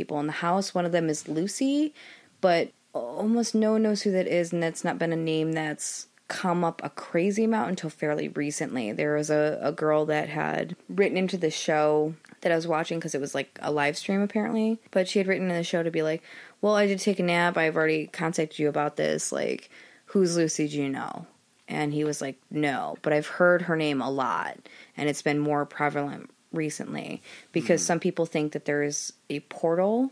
people in the house. One of them is Lucy, but almost no one knows who that is, and that's not been a name that's come up a crazy amount until fairly recently. There was a girl that had written into the show that I was watching because it was like a live stream apparently, but she had written in the show to be like, well, I did take a nap, I've already contacted you about this, like, who's Lucy, do you know? And he was like, no, but I've heard her name a lot, and it's been more prevalent recently because some people think that there's a portal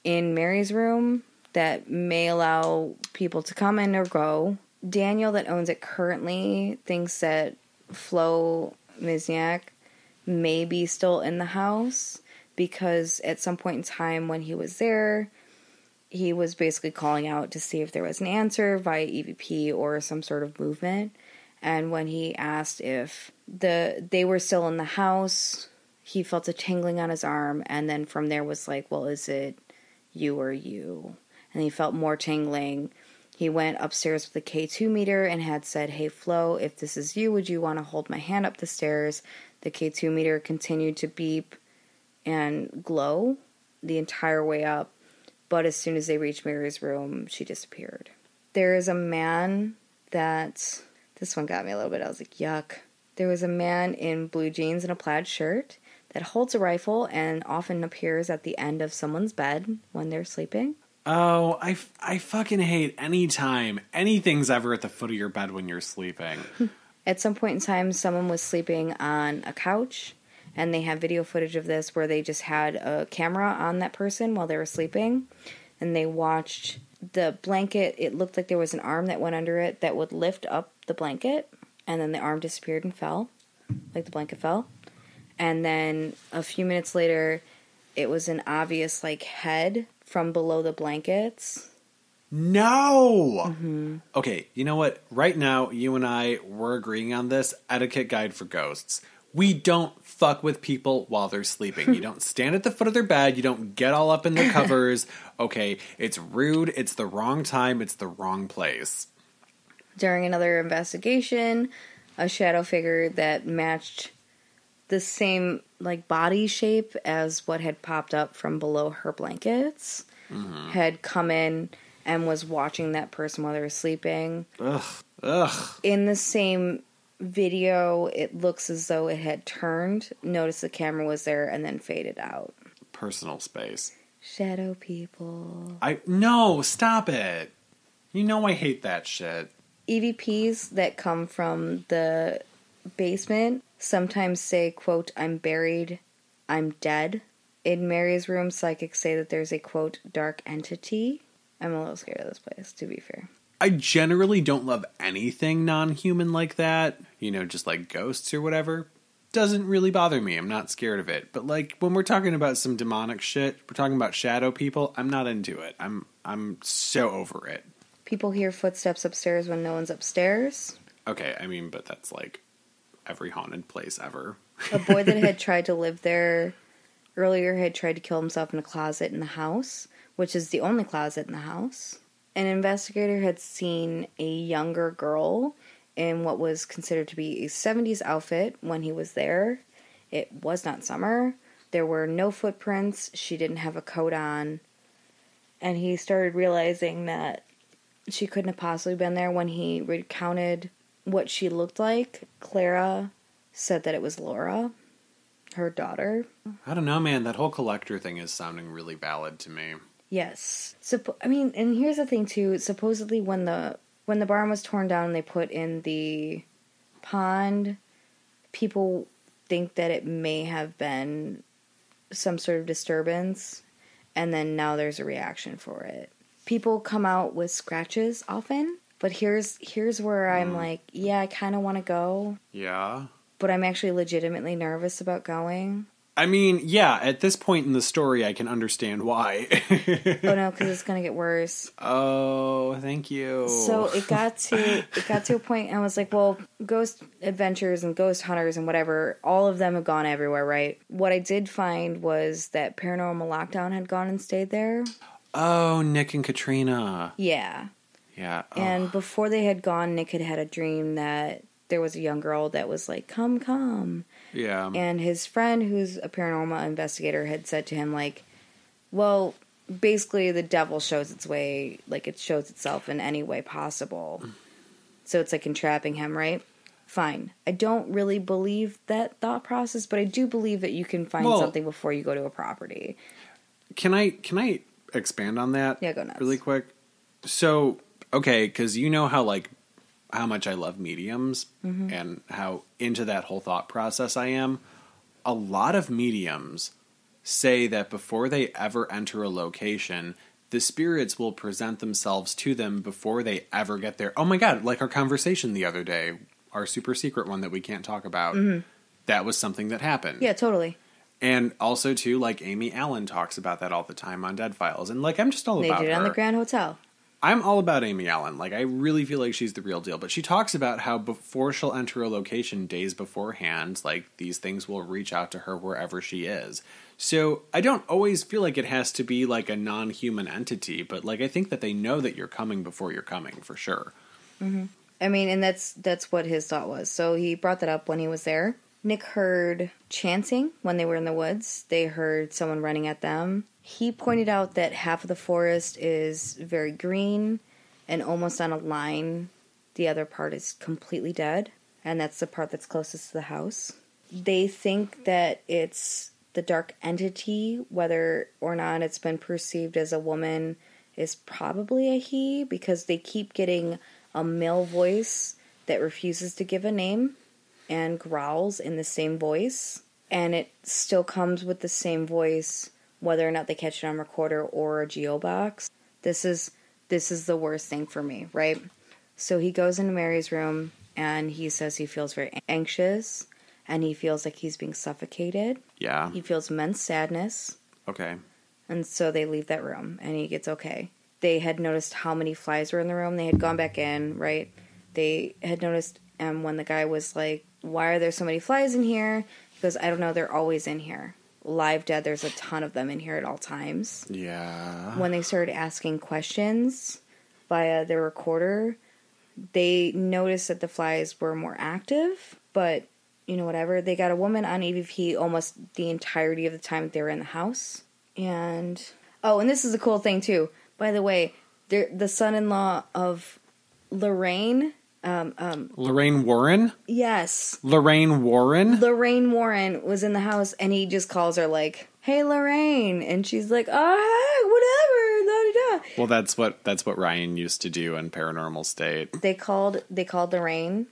in Mary's room that may allow people to come in or go. Daniel, that owns it currently, thinks that Flo Mizniak may be still in the house because at some point in time when he was there, he was basically calling out to see if there was an answer via EVP or some sort of movement. And when he asked if they were still in the house, he felt a tingling on his arm, and then from there was like, well, is it you or you? And he felt more tingling. He went upstairs with the K2 meter and had said, hey, Flo, if this is you, would you want to hold my hand up the stairs? The K2 meter continued to beep and glow the entire way up, but as soon as they reached Mary's room, she disappeared. There is a man that... This one got me a little bit. I was like, yuck. There was a man in blue jeans and a plaid shirt that holds a rifle and often appears at the end of someone's bed when they're sleeping. Oh, I fucking hate any time anything's ever at the foot of your bed when you're sleeping. At some point in time, someone was sleeping on a couch, and they have video footage of this where they just had a camera on that person while they were sleeping, and they watched the blanket. It looked like there was an arm that went under it that would lift up the blanket, and then the arm disappeared and fell, like the blanket fell. And then a few minutes later, it was an obvious, like, head from below the blankets. No! Mm-hmm. Okay, you know what? Right now, you and I, we're agreeing on this etiquette guide for ghosts. We don't fuck with people while they're sleeping. You don't stand at the foot of their bed. You don't get all up in their covers. Okay, it's rude. It's the wrong time. It's the wrong place. During another investigation, a shadow figure that matched the same, like, body shape as what had popped up from below her blankets had come in and was watching that person while they were sleeping. Ugh. In the same video, it looks as though it had turned, noticed the camera was there, and then faded out. Personal space. Shadow people. No, stop it. You know I hate that shit. EVPs that come from the basement sometimes say, quote, I'm buried, I'm dead. In Mary's room, psychics say that there's a, quote, dark entity. I'm a little scared of this place, to be fair. I generally don't love anything non-human like that. You know, just like ghosts or whatever. Doesn't really bother me. I'm not scared of it. But like when we're talking about some demonic shit, we're talking about shadow people, I'm not into it. I'm so over it. People hear footsteps upstairs when no one's upstairs. Okay, I mean, but that's like every haunted place ever. A boy that had tried to live there earlier had tried to kill himself in a closet in the house, which is the only closet in the house. An investigator had seen a younger girl in what was considered to be a 70s outfit when he was there. It was not summer. There were no footprints. She didn't have a coat on. And he started realizing that she couldn't have possibly been there. When he recounted what she looked like, Clara said that it was Laura, her daughter. I don't know, man. That whole collector thing is sounding really valid to me. Yes. And here's the thing, too. Supposedly, when the barn was torn down and they put in the pond, people think that it may have been some sort of disturbance, and then now there's a reaction for it. People come out with scratches often, but here's where I'm like, yeah, I kind of want to go. Yeah. But I'm actually legitimately nervous about going. I mean, yeah, at this point in the story, I can understand why. Oh no, because it's gonna get worse. Oh, thank you. So it got to a point, and I was like, well, ghost adventures and ghost hunters and whatever, all of them have gone everywhere, right? What I did find was that Paranormal Lockdown had gone and stayed there. Oh, Nick and Katrina. Yeah. Yeah. Oh. And before they had gone, Nick had had a dream that there was a young girl that was like, come. Yeah. And his friend, who's a paranormal investigator, had said to him, like, Well, basically the devil shows its way, like it shows itself in any way possible. So it's like entrapping him, right? Fine. I don't really believe that thought process, but I do believe that you can find something before you go to a property. Can I expand on that? Yeah, go nuts. Really quick. So, okay, because you know how much I love mediums and how into that whole thought process I am. A lot of mediums say that before they ever enter a location, the spirits will present themselves to them before they ever get there. Oh my God, like our conversation the other day, our super secret one that we can't talk about. That was something that happened. Yeah, totally. And also, too, like Amy Allen talks about that all the time on Dead Files. And, like, I'm just all about her. They did it on the Grand Hotel. I'm all about Amy Allen. Like, I really feel like she's the real deal. But she talks about how before she'll enter a location days beforehand, like, these things will reach out to her wherever she is. So I don't always feel like it has to be, like, a non-human entity. But, like, I think that they know that you're coming before you're coming, for sure. I mean, and that's what his thought was. So he brought that up when he was there. Nick heard chanting when they were in the woods. They heard someone running at them. He pointed out that half of the forest is very green and almost on a line. The other part is completely dead, and that's the part that's closest to the house. They think that it's the dark entity, whether or not it's been perceived as a woman, is probably a he, because they keep getting a male voice that refuses to give a name and growls in the same voice, and it still comes with the same voice whether or not they catch it on recorder or a geo box. This is the worst thing for me, right? So he goes into Mary's room and he says he feels very anxious and he feels like he's being suffocated. Yeah. He feels immense sadness. Okay. And so they leave that room and he gets okay. They had noticed how many flies were in the room. They had gone back in, right? They had noticed, and when the guy was like, why are there so many flies in here? He goes, I don't know, they're always in here. Live dead, there's a ton of them in here at all times. Yeah. When they started asking questions via the recorder, they noticed that the flies were more active, but, you know, whatever. They got a woman on EVP almost the entirety of the time they were in the house. And, oh, and this is a cool thing, too. By the way, the son-in-law of Lorraine... Lorraine Warren? Yes. Lorraine Warren? Lorraine Warren was in the house, and he just calls her like, hey, Lorraine. And she's like, oh, whatever, la-da-da. Well, that's what Ryan used to do in Paranormal State. They called Lorraine,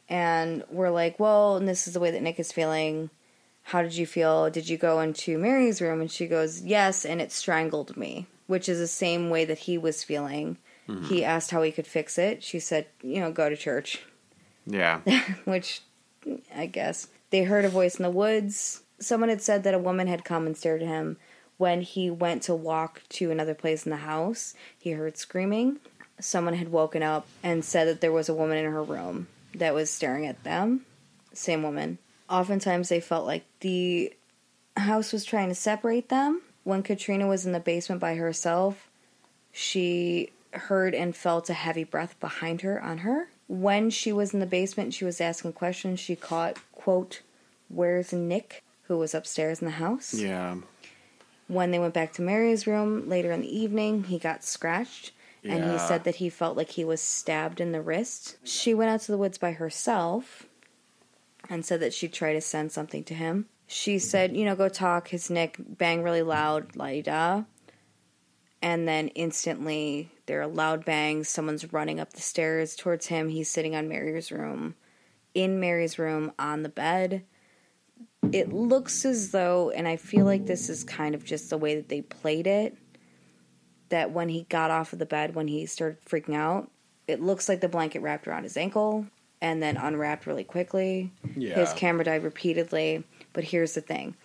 and we're like, well, and this is the way that Nick is feeling. How did you feel? Did you go into Mary's room? And she goes, yes, and it strangled me, which is the same way that he was feeling. He asked how he could fix it. She said, go to church. Yeah. Which, I guess. They heard a voice in the woods. Someone had said that a woman had come and stared at him. When he went to walk to another place in the house, he heard screaming. Someone had woken up and said that there was a woman in her room that was staring at them. Same woman. Oftentimes they felt like the house was trying to separate them. When Katrina was in the basement by herself, she heard and felt a heavy breath behind her on her. When she was in the basement, she was asking questions. She caught, quote, where's Nick, who was upstairs in the house. Yeah. When they went back to Mary's room later in the evening, he got scratched. Yeah. And he said that he felt like he was stabbed in the wrist. She went out to the woods by herself and said that she'd try to send something to him. She said, go talk. His Nick bang really loud, la-di-da. And then instantly, there are loud bangs. Someone's running up the stairs towards him. He's sitting in Mary's room, on the bed. It looks as though, and I feel like this is kind of just the way that they played it, that when he got off of the bed, when he started freaking out, it looks like the blanket wrapped around his ankle and then unwrapped really quickly. Yeah. His camera died repeatedly. But here's the thing.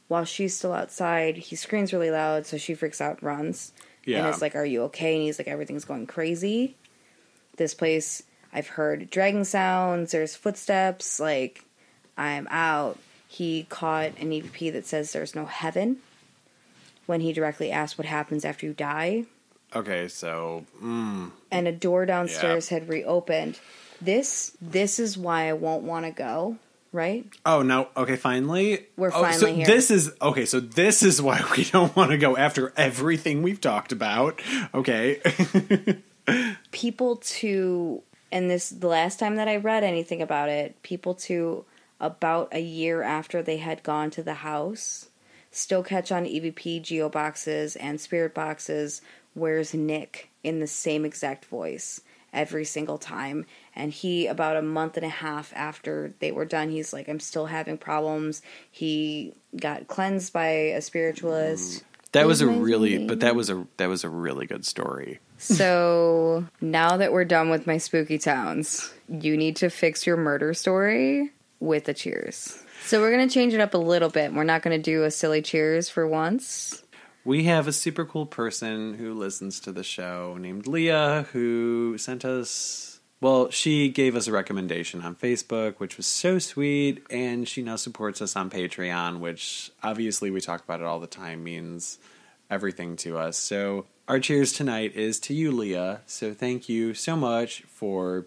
While she's still outside, he screams really loud, so she freaks out and runs. Yeah. And it's like, are you okay? And he's like, everything's going crazy. This place, I've heard dragging sounds, there's footsteps, like, I'm out. He caught an EVP that says there's no heaven when he directly asked what happens after you die. Okay, so... And a door downstairs had reopened. This is why I won't want to go. right? Oh, no. Okay, finally. We're finally here. So this is why we don't want to go after everything we've talked about. Okay. People and the last time that I read anything about it, people about a year after they had gone to the house, still catch on EVP geo boxes and spirit boxes, where's Nick in the same exact voice every single time. And he, about a month and a half after they were done, he's like, I'm still having problems. He got cleansed by a spiritualist. That was a really good story. So now that we're done with my spooky towns, you need to fix your murder story with a cheers. So we're going to change it up a little bit. We're not going to do a silly cheers for once. We have a super cool person who listens to the show named Leah, who sent us... Well, she gave us a recommendation on Facebook, which was so sweet, and she now supports us on Patreon, which obviously we talk about it all the time, means everything to us. So our cheers tonight is to you, Leah. So thank you so much for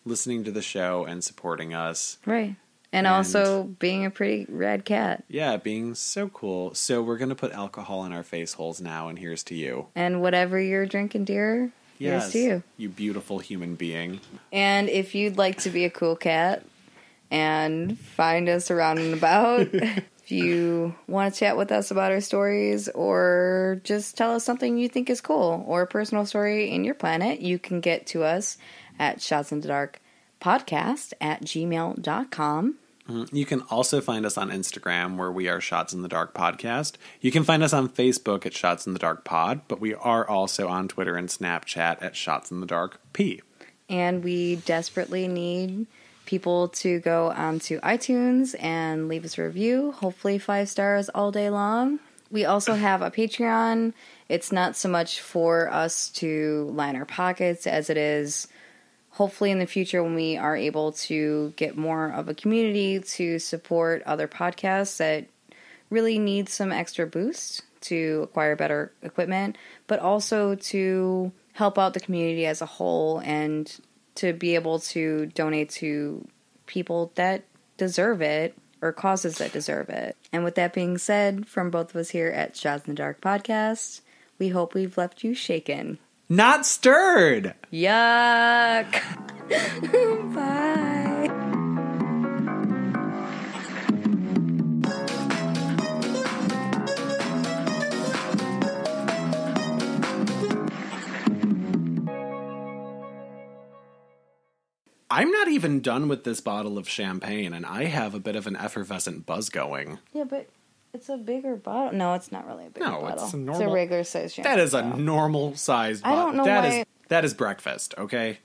listening to the show and supporting us. Right. And also being a pretty rad cat. Yeah, being so cool. So we're going to put alcohol in our face holes now, and here's to you. And whatever you're drinking, dear, here's to you. You beautiful human being. And if you'd like to be a cool cat and find us around and about, if you want to chat with us about our stories or just tell us something you think is cool or a personal story in your planet, you can get to us at shotsinthedarkpodcast@gmail.com. You can also find us on Instagram, where we are Shots in the Dark Podcast. You can find us on Facebook at Shots in the Dark Pod, but we are also on Twitter and Snapchat at Shots in the Dark P. And we desperately need people to go onto iTunes and leave us a review, hopefully 5 stars all day long. We also have a Patreon. It's not so much for us to line our pockets as it is hopefully in the future when we are able to get more of a community to support other podcasts that really need some extra boost to acquire better equipment, but also to help out the community as a whole and to be able to donate to people that deserve it or causes that deserve it. And with that being said, from both of us here at Shots in the Dark Podcast, we hope we've left you shaken. Not stirred! Yuck! Bye! I'm not even done with this bottle of champagne, and I have a bit of an effervescent buzz going. Yeah, but it's a bigger bottle. No, it's not really a bigger bottle. It's a normal... It's a regular size champagne. That is a normal size bottle. I don't know why... That is breakfast, okay?